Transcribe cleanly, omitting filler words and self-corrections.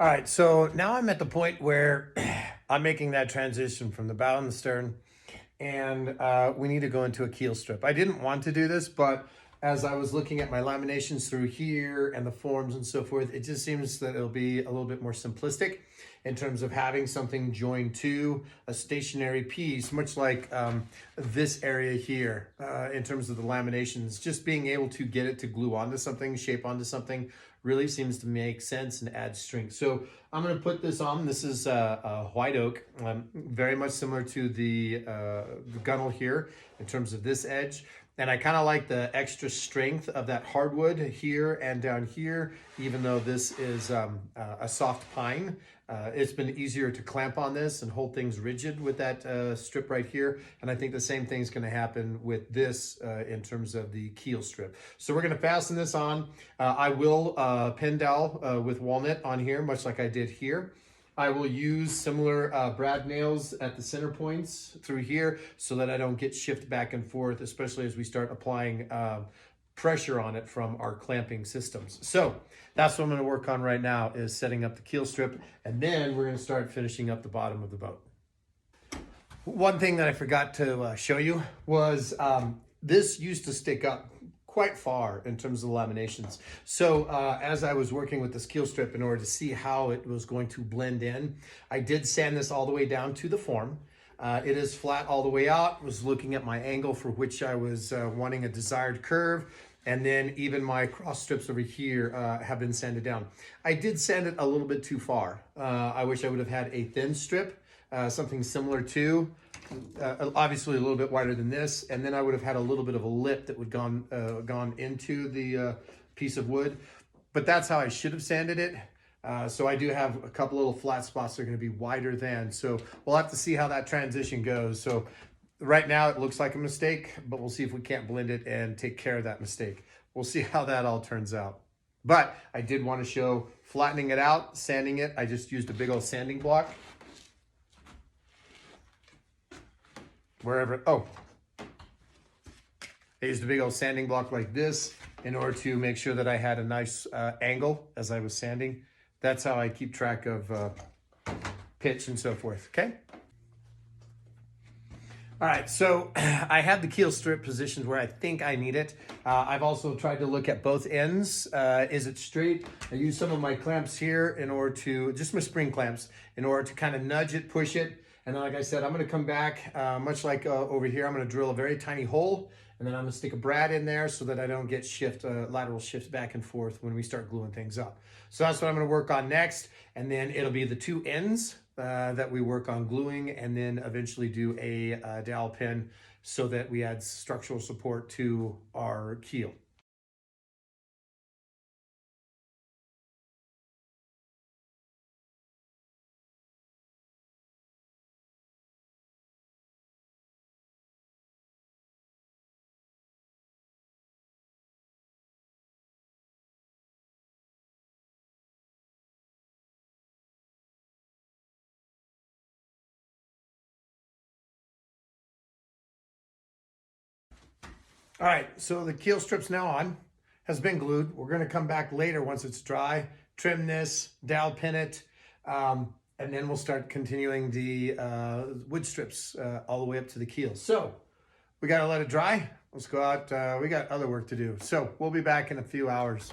All right, so now I'm at the point where I'm making that transition from the bow and the stern, and we need to go into a keel strip. I didn't want to do this, but as I was looking at my laminations through here and the forms and so forth, it just seems that it'll be a little bit more simplistic in terms of having something joined to a stationary piece, much like this area here in terms of the laminations. Just being able to get it to glue onto something, shape onto something, really seems to make sense and add strength. So I'm going to put this on. This is a white oak, very much similar to the gunnel here in terms of this edge. And I kind of like the extra strength of that hardwood here and down here, even though this is a soft pine. It's been easier to clamp on this and hold things rigid with that strip right here. And I think the same thing is going to happen with this in terms of the keel strip. So we're going to fasten this on. I will pin dowel with walnut on here, much like I did here. I will use similar brad nails at the center points through here so that I don't get shift back and forth, especially as we start applying pressure on it from our clamping systems. So that's what I'm going to work on right now, is setting up the keel strip, and then we're going to start finishing up the bottom of the boat. One thing that I forgot to show you was this used to stick up quite far in terms of the laminations. So as I was working with this keel strip in order to see how it was going to blend in, I did sand this all the way down to the form. It is flat all the way out. Was looking at my angle for which I was wanting a desired curve. And then even my cross strips over here have been sanded down. I did sand it a little bit too far. I wish I would have had a thin strip, something similar to, obviously a little bit wider than this. And then I would have had a little bit of a lip that would gone into the piece of wood. But that's how I should have sanded it. So I do have a couple little flat spots that are going to be wider than. So we'll have to see how that transition goes. So right now it looks like a mistake, but we'll see if we can't blend it and take care of that mistake. We'll see how that all turns out. But I did want to show flattening it out, sanding it. I just used a big old sanding block. I used a big old sanding block like this in order to make sure that I had a nice angle as I was sanding. That's how I keep track of pitch and so forth, okay? All right, so I have the keel strip positioned where I think I need it. I've also tried to look at both ends. Is it straight? I use some of my clamps here in order to, just my spring clamps, in order to kind of nudge it, push it. And then, like I said, I'm gonna come back, much like over here, I'm gonna drill a very tiny hole, and then I'm gonna stick a brad in there so that I don't get lateral shifts back and forth when we start gluing things up. So that's what I'm gonna work on next. And then it'll be the two ends that we work on gluing, and then eventually do a dowel pin so that we add structural support to our keel. All right, so the keel strip's now on, has been glued. We're gonna come back later once it's dry, trim this, dowel pin it, and then we'll start continuing the wood strips all the way up to the keel. So we gotta let it dry. Let's go out, we got other work to do. So we'll be back in a few hours.